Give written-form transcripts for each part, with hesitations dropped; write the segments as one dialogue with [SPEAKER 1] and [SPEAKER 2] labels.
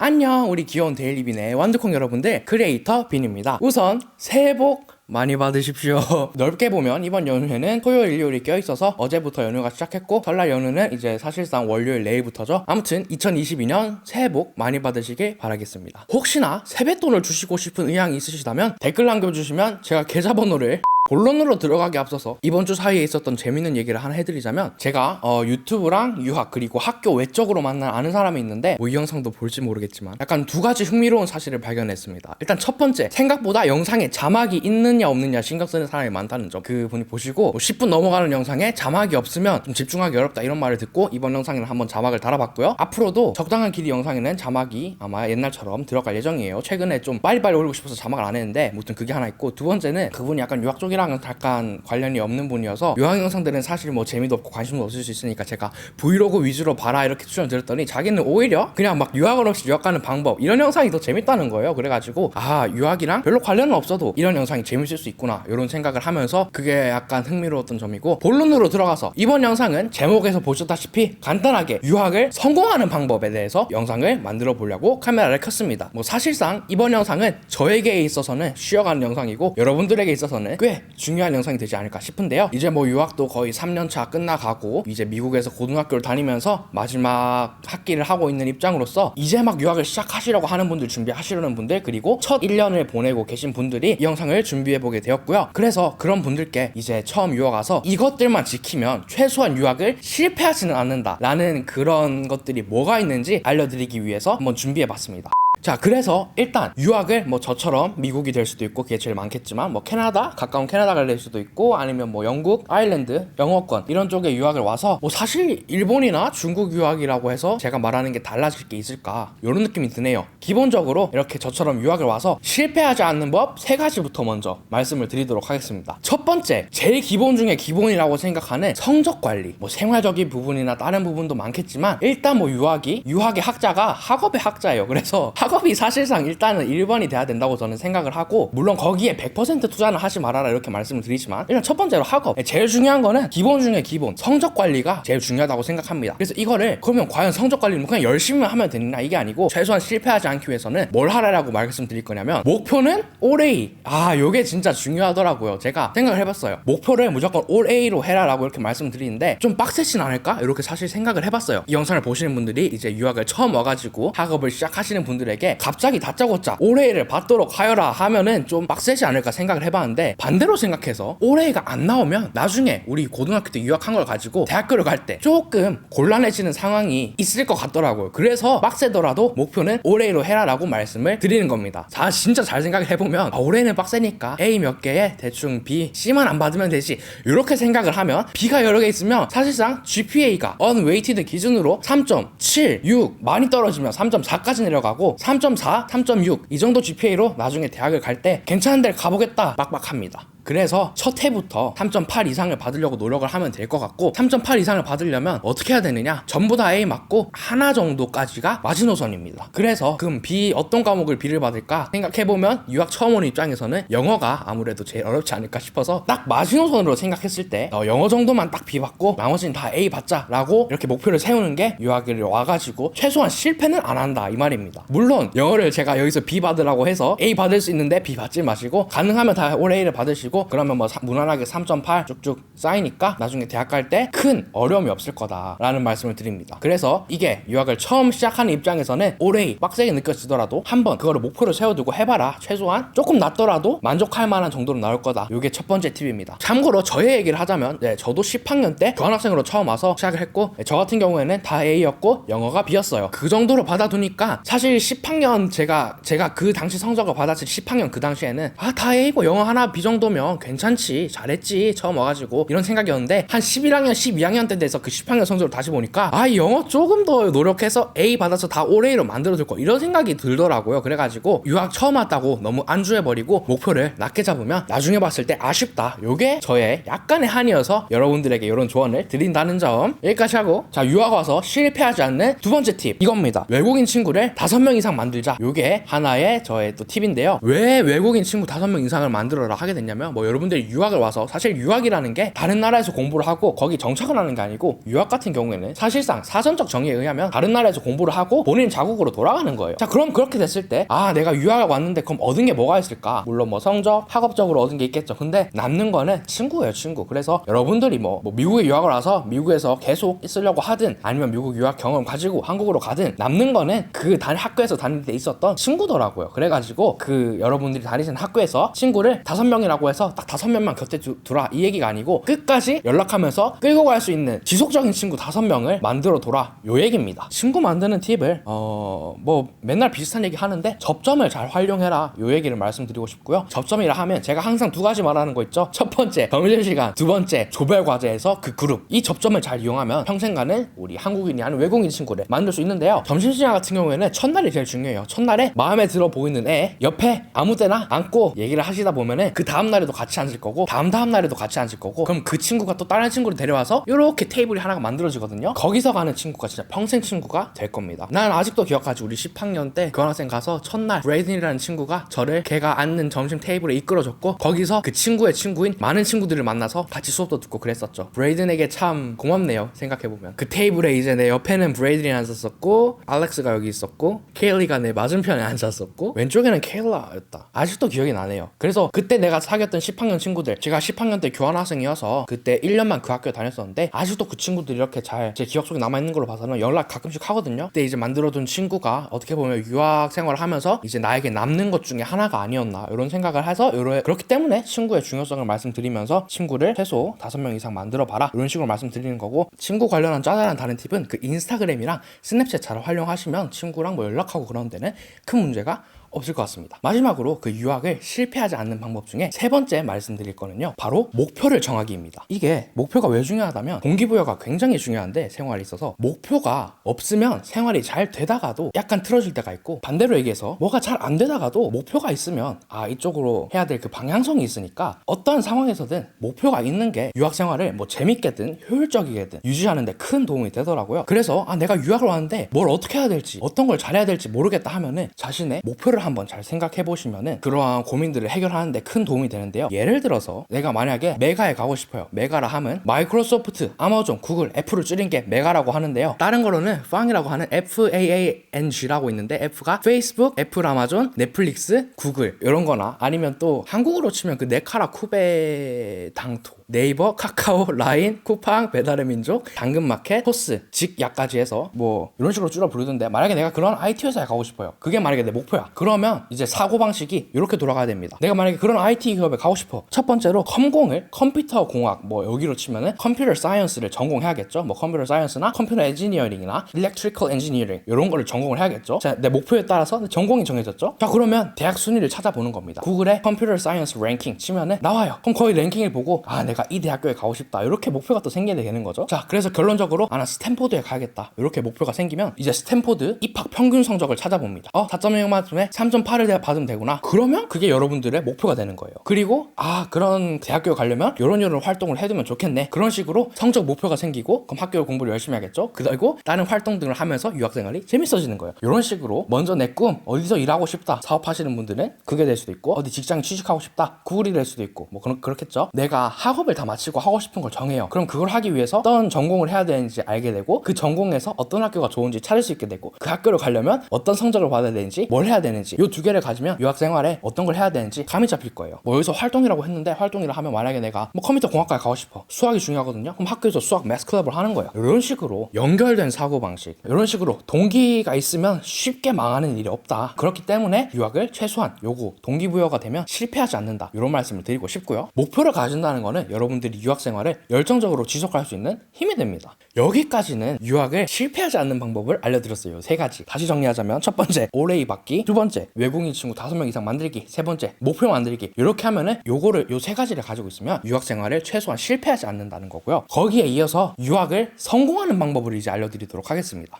[SPEAKER 1] 안녕, 우리 귀여운 데일리빈의 완두콩 여러분들, 크리에이터 빈입니다. 우선 새해 복 많이 받으십시오. 넓게 보면 이번 연휴에는 토요일, 일요일이 껴있어서 어제부터 연휴가 시작했고, 설날 연휴는 이제 사실상 월요일 내일부터죠. 아무튼 2022년 새해 복 많이 받으시길 바라겠습니다. 혹시나 세뱃돈을 주시고 싶은 의향이 있으시다면 댓글 남겨주시면 제가 계좌번호를 본론으로 들어가기 앞서서 이번 주 사이에 있었던 재밌는 얘기를 하나 해드리자면, 제가 유튜브랑 유학 그리고 학교 외적으로 만난 아는 사람이 있는데 이 영상도 볼지 모르겠지만 약간 두 가지 흥미로운 사실을 발견했습니다. 일단 첫 번째, 생각보다 영상에 자막이 있느냐 없느냐 신경 쓰는 사람이 많다는 점. 그분이 보시고 10분 넘어가는 영상에 자막이 없으면 좀 집중하기 어렵다 이런 말을 듣고 이번 영상에는 한번 자막을 달아봤고요. 앞으로도 적당한 길이 영상에는 자막이 아마 옛날처럼 들어갈 예정이에요. 최근에 좀 빨리빨리 올리고 싶어서 자막을 안 했는데 아무튼 그게 하나 있고, 두 번째는 그분이 약간 유학 쪽이랑은 약간 관련이 없는 분이어서 유학 영상들은 사실 뭐 재미도 없고 관심도 없을 수 있으니까 제가 브이로그 위주로 봐라 이렇게 추천드렸더니 자기는 오히려 그냥 막 유학을 없이 유학 가는 방법 이런 영상이 더 재밌다는 거예요. 그래가지고 유학이랑 별로 관련은 없어도 이런 영상이 재밌을 수 있구나 이런 생각을 하면서 그게 약간 흥미로웠던 점이고, 본론으로 들어가서 이번 영상은 제목에서 보셨다시피 간단하게 유학을 성공하는 방법에 대해서 영상을 만들어 보려고 카메라를 켰습니다. 뭐 사실상 이번 영상은 저에게 있어서는 쉬어가는 영상이고 여러분들에게 있어서는 꽤 중요한 영상이 되지 않을까 싶은데요. 이제 뭐 유학도 거의 3년차 끝나가고 이제 미국에서 고등학교를 다니면서 마지막 학기를 하고 있는 입장으로서 이제 막 유학을 시작하시려고 하는 분들, 준비하시려는 분들, 그리고 첫 1년을 보내고 계신 분들이 이 영상을 준비해보게 되었고요. 그래서 그런 분들께 이제 처음 유학 와서 이것들만 지키면 최소한 유학을 실패하지는 않는다 라는 그런 것들이 뭐가 있는지 알려드리기 위해서 한번 준비해봤습니다. 자, 그래서 일단 유학을 뭐 저처럼 미국이 될 수도 있고 그게 제일 많겠지만 뭐 캐나다, 가까운 캐나다가 될 수도 있고 아니면 뭐 영국, 아일랜드, 영어권 이런 쪽에 유학을 와서 뭐 사실 일본이나 중국 유학이라고 해서 제가 말하는 게 달라질 게 있을까 이런 느낌이 드네요. 기본적으로 이렇게 저처럼 유학을 와서 실패하지 않는 법 3가지부터 먼저 말씀을 드리도록 하겠습니다. 첫 번째, 제일 기본 중에 기본이라고 생각하는 성적 관리. 뭐 생활적인 부분이나 다른 부분도 많겠지만 일단 뭐 유학의 학자가 학업의 학자예요. 그래서 학업이 사실상 일단은 1번이 돼야 된다고 저는 생각을 하고, 물론 거기에 100% 투자는 하지 말아라 이렇게 말씀을 드리지만 일단 첫 번째로 학업, 제일 중요한 거는 기본 중에 기본 성적 관리가 제일 중요하다고 생각합니다. 그래서 이거를 그러면 과연 성적 관리는 그냥 열심히 하면 되느냐 이게 아니고, 최소한 실패하지 않기 위해서는 뭘 하라라고 말씀드릴 거냐면 목표는 올 A. 요게 진짜 중요하더라고요. 제가 생각을 해봤어요. 목표를 무조건 올 A로 해라라고 이렇게 말씀드리는데 좀 빡세진 않을까 이렇게 사실 생각을 해봤어요. 이 영상을 보시는 분들이 이제 유학을 처음 와가지고 학업을 시작하시는 분들에게 갑자기 다짜고짜 올해를 받도록 하여라 하면은 좀 빡세지 않을까 생각을 해봤는데, 반대로 생각해서 올해가 안 나오면 나중에 우리 고등학교 때 유학한 걸 가지고 대학교를 갈 때 조금 곤란해지는 상황이 있을 것 같더라고요. 그래서 빡세더라도 목표는 올해로 해라라고 말씀을 드리는 겁니다. 진짜 잘 생각을 해보면 올해는 빡세니까 A 몇 개에 대충 B, C만 안 받으면 되지 이렇게 생각을 하면, B가 여러 개 있으면 사실상 GPA가 unweighted 기준으로 3.7, 6 많이 떨어지면 3.4까지 내려가고 3.4, 3.6 이 정도 GPA로 나중에 대학을 갈 때 괜찮은 데를 가보겠다 빡빡합니다. 그래서 첫 해부터 3.8 이상을 받으려고 노력을 하면 될 것 같고, 3.8 이상을 받으려면 어떻게 해야 되느냐, 전부 다 A 맞고 하나 정도까지가 마지노선입니다. 그래서 그럼 B 어떤 과목을 B를 받을까 생각해보면 유학 처음 오는 입장에서는 영어가 아무래도 제일 어렵지 않을까 싶어서 딱 마지노선으로 생각했을 때 영어 정도만 딱 B 받고 나머지는 다 A 받자 라고 이렇게 목표를 세우는 게 유학을 와가지고 최소한 실패는 안 한다 이 말입니다. 물론 영어를 제가 여기서 B 받으라고 해서 A 받을 수 있는데 B 받지 마시고 가능하면 다 올 A를 받으시고, 그러면 뭐 무난하게 3.8 쭉쭉 쌓이니까 나중에 대학 갈 때 큰 어려움이 없을 거다라는 말씀을 드립니다. 그래서 이게 유학을 처음 시작하는 입장에서는 올해 빡세게 느껴지더라도 한번 그거를 목표를 세워두고 해봐라. 최소한 조금 낮더라도 만족할 만한 정도로 나올 거다. 이게 첫 번째 팁입니다. 참고로 저의 얘기를 하자면 저도 10학년 때 교환학생으로 처음 와서 시작을 했고, 저 같은 경우에는 다 A였고 영어가 B였어요. 그 정도로 받아두니까 사실 10학년 제가 그 당시 성적을 받았을 10학년 그 당시에는 다 A고 영어 하나 B 정도면 괜찮지, 잘했지 처음 와가지고 이런 생각이었는데, 한 11학년 12학년 때 돼서 그 10학년 성적을 다시 보니까 영어 조금 더 노력해서 A 받아서 다 올 A로 만들어줄 거 이런 생각이 들더라고요. 그래가지고 유학 처음 왔다고 너무 안주해버리고 목표를 낮게 잡으면 나중에 봤을 때 아쉽다, 요게 저의 약간의 한이어서 여러분들에게 이런 조언을 드린다는 점 여기까지 하고, 자, 유학 와서 실패하지 않는 두 번째 팁 이겁니다. 외국인 친구를 5명 이상 만들자. 요게 하나의 저의 또 팁인데요. 왜 외국인 친구 5명 이상을 만들어라 하게 됐냐면, 뭐 여러분들이 유학을 와서, 사실 유학이라는 게 다른 나라에서 공부를 하고 거기 정착을 하는 게 아니고, 유학 같은 경우에는 사실상 사전적 정의에 의하면 다른 나라에서 공부를 하고 본인 자국으로 돌아가는 거예요. 자, 그럼 그렇게 됐을 때, 아, 내가 유학을 왔는데 그럼 얻은 게 뭐가 있을까? 물론 뭐 성적, 학업적으로 얻은 게 있겠죠. 근데 남는 거는 친구예요, 친구. 그래서 여러분들이 뭐 미국에 유학을 와서 미국에서 계속 있으려고 하든, 아니면 미국 유학 경험 가지고 한국으로 가든, 남는 거는 그 학교에서 다닐 때 있었던 친구더라고요. 그래가지고 그 여러분들이 다니시는 학교에서 친구를 5명이라고 해서 딱 5명만 곁에 두라, 이 얘기가 아니고 끝까지 연락하면서 끌고 갈 수 있는 지속적인 친구 5명을 만들어 둬라, 요 얘기입니다. 친구 만드는 팁을 뭐 맨날 비슷한 얘기 하는데, 접점을 잘 활용해라, 요 얘기를 말씀드리고 싶고요. 접점이라 하면 제가 항상 2가지 말하는 거 있죠. 첫 번째 점심시간, 두 번째 조별 과제에서 그 그룹, 이 접점을 잘 이용하면 평생간은 우리 한국인이 아닌 외국인 친구를 만들 수 있는데요. 점심시간 같은 경우에는 첫날이 제일 중요해요. 첫날에 마음에 들어 보이는 애 옆에 아무 때나 앉고 얘기를 하시다 보면은 그 다음날에도 같이 앉을 거고, 다음날에도 같이 앉을 거고, 그럼 그 친구가 또 다른 친구를 데려와서 요렇게 테이블이 하나가 만들어지거든요. 거기서 가는 친구가 진짜 평생 친구가 될 겁니다. 난 아직도 기억하지. 우리 10학년 때 교환학생 가서 첫날 브레이든이라는 친구가 저를 걔가 앉는 점심 테이블에 이끌어줬고, 거기서 그 친구의 친구인 많은 친구들을 만나서 같이 수업도 듣고 그랬었죠. 브레이든에게 참 고맙네요, 생각해보면. 그 테이블에 이제 내 옆에는 브레이든이 앉았었고, 알렉스가 여기 있었고, 케일리가 내 맞은편에 앉았었고, 왼쪽에는 케일라였다. 아직도 기억이 나네요. 그래서 그때 내가 사귀었던 10학년 친구들, 제가 10학년 때 교환학생이어서 그때 1년만 그 학교에 다녔었는데, 아직도 그 친구들이 이렇게 잘 제 기억 속에 남아있는 걸로 봐서는 연락 가끔씩 하거든요. 그때 이제 만들어둔 친구가 어떻게 보면 유학 생활을 하면서 이제 나에게 남는 것 중에 하나가 아니었나, 이런 생각을 해서 그렇기 때문에 친구의 중요성을 말씀드리면서 친구를 최소 5명 이상 만들어봐라, 이런 식으로 말씀드리는 거고, 친구 관련한 짜잘한 다른 팁은 그 인스타그램이랑 스냅챗 잘 활용하시면 친구랑 뭐 연락하고 그런 데는 큰 문제가 없을 것 같습니다. 마지막으로 그 유학을 실패하지 않는 방법 중에 3번째 말씀드릴 거는요, 바로 목표를 정하기입니다. 이게 목표가 왜 중요하다면, 동기부여가 굉장히 중요한데 생활에 있어서 목표가 없으면 생활이 잘 되다가도 약간 틀어질 때가 있고, 반대로 얘기해서 뭐가 잘 안 되다가도 목표가 있으면 이쪽으로 해야 될 그 방향성이 있으니까 어떠한 상황에서든 목표가 있는 게 유학 생활을 뭐 재밌게든 효율적이게든 유지하는 데 큰 도움이 되더라고요. 그래서 내가 유학을 왔는데 뭘 어떻게 해야 될지, 어떤 걸 잘해야 될지 모르겠다 하면은 자신의 목표를 한번 잘 생각해 보시면은 그러한 고민들을 해결하는데 큰 도움이 되는데요. 예를 들어서 내가 만약에 메가에 가고 싶어요. 메가라 하면 마이크로소프트, 아마존, 구글, 애플을 줄인 게 메가라고 하는데요. 다른 거로는 FAANG이라고 하는 FAANG라고 있는데, F가 페이스북, 애플, 아마존, 넷플릭스, 구글, 이런 거나, 아니면 또 한국어로 치면 그 네카라, 쿠베, 당토, 네이버, 카카오, 라인, 쿠팡, 배달의 민족, 당근마켓, 토스, 직약까지 해서 뭐 이런 식으로 줄여 부르던데, 만약에 내가 그런 IT 회사에 가고 싶어요. 그게 만약에 내 목표야. 그러면 이제 사고방식이 이렇게 돌아가야 됩니다. 내가 만약에 그런 IT 기업에 가고 싶어. 첫 번째로 컴공을, 컴퓨터 공학, 뭐 여기로 치면은 컴퓨터 사이언스를 전공해야겠죠. 뭐 컴퓨터 사이언스나 컴퓨터 엔지니어링이나 일렉트리컬 엔지니어링, 이런 거를 전공을 해야겠죠. 자, 내 목표에 따라서 전공이 정해졌죠. 자, 그러면 대학 순위를 찾아보는 겁니다. 구글에 컴퓨터 사이언스 랭킹 치면은 나와요. 그럼 거의 랭킹을 보고 내가 이 대학교에 가고 싶다, 이렇게 목표가 또 생기게 되는 거죠. 자, 그래서 결론적으로 나 스탠포드에 가야겠다, 이렇게 목표가 생기면 이제 스탠포드 입학 평균 성적을 찾아봅니다. 4.0 만점에 3.8을 받으면 되구나. 그러면 그게 여러분들의 목표가 되는 거예요. 그리고 그런 대학교에 가려면 요런 활동을 해두면 좋겠네. 그런 식으로 성적 목표가 생기고, 그럼 학교 공부를 열심히 하겠죠. 그리고 다른 활동들을 하면서 유학생활이 재밌어지는 거예요. 이런 식으로 먼저 내 꿈, 어디서 일하고 싶다, 사업하시는 분들은 그게 될 수도 있고, 어디 직장에 취직하고 싶다, 구글이 될 수도 있고, 뭐 그렇겠죠. 내가 학업을 다 마치고 하고 싶은 걸 정해요. 그럼 그걸 하기 위해서 어떤 전공을 해야 되는지 알게 되고, 그 전공에서 어떤 학교가 좋은지 찾을 수 있게 되고, 그 학교를 가려면 어떤 성적을 받아야 되는지, 뭘 해야 되는지, 요 2개를 가지면 유학생활에 어떤 걸 해야 되는지 감이 잡힐 거예요. 뭐 여기서 활동이라고 했는데, 활동이라 하면 만약에 내가 뭐 컴퓨터 공학과에 가고 싶어. 수학이 중요하거든요. 그럼 학교에서 수학 매스 클럽을 하는 거예요. 이런 식으로 연결된 사고방식, 이런 식으로 동기가 있으면 쉽게 망하는 일이 없다. 그렇기 때문에 유학을 최소한 요거 동기부여가 되면 실패하지 않는다, 이런 말씀을 드리고 싶고요. 목표를 가진다는 거는 여러분들이 유학생활을 열정적으로 지속할 수 있는 힘이 됩니다. 여기까지는 유학을 실패하지 않는 방법을 알려드렸어요. 3가지 다시 정리하자면, 첫 번째 올레이 받기, 두 번째 외국인 친구 5명 이상 만들기, 세 번째 목표 만들기. 이렇게 하면은 요 3가지를 가지고 있으면 유학생활을 최소한 실패하지 않는다는 거고요. 거기에 이어서 유학을 성공하는 방법을 이제 알려드리도록 하겠습니다.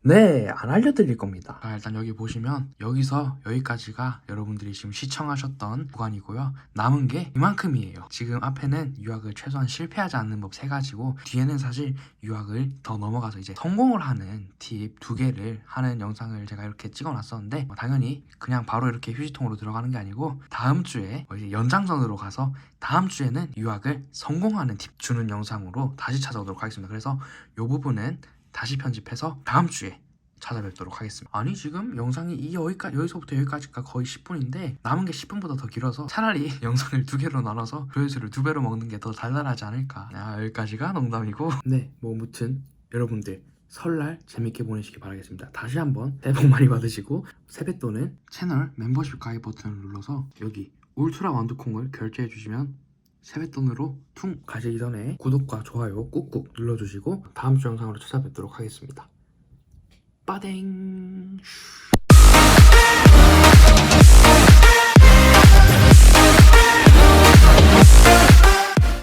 [SPEAKER 1] 네, 안 알려드릴 겁니다. 자, 일단 여기 보시면 여기서 여기까지가 여러분들이 지금 시청하셨던 구간이고요. 남은 게 이만큼이에요. 지금 앞에는 유학을 최소한 실패하지 않는 법 3가지고 뒤에는 사실 유학을 더 넘어가서 이제 성공을 하는 팁 2개를 하는 영상을 제가 이렇게 찍어놨었는데 당연히 그냥 바로 이렇게 휴지통으로 들어가는 게 아니고 다음 주에 이제 연장선으로 가서 다음 주에는 유학을 성공하는 팁 주는 영상으로 다시 찾아오도록 하겠습니다. 그래서 이 부분은 다시 편집해서 다음 주에 찾아뵙도록 하겠습니다. 아니 지금 영상이 여기서부터 여기까지가 거의 10분인데 남은 게 10분보다 더 길어서 차라리 영상을 2개로 나눠서 조회수를 2배로 먹는 게 더 달달하지 않을까. 여기까지가 농담이고 네, 뭐 무튼 여러분들 설날 재밌게 보내시기 바라겠습니다. 다시 한번 새해 복 많이 받으시고 세뱃돈은 채널 멤버십 가입 버튼을 눌러서 여기 울트라 완두콩을 결제해 주시면 세뱃돈으로 퉁 가시기 전에 구독과 좋아요 꾹꾹 눌러주시고 다음 주 영상으로 찾아뵙도록 하겠습니다. 빠댕.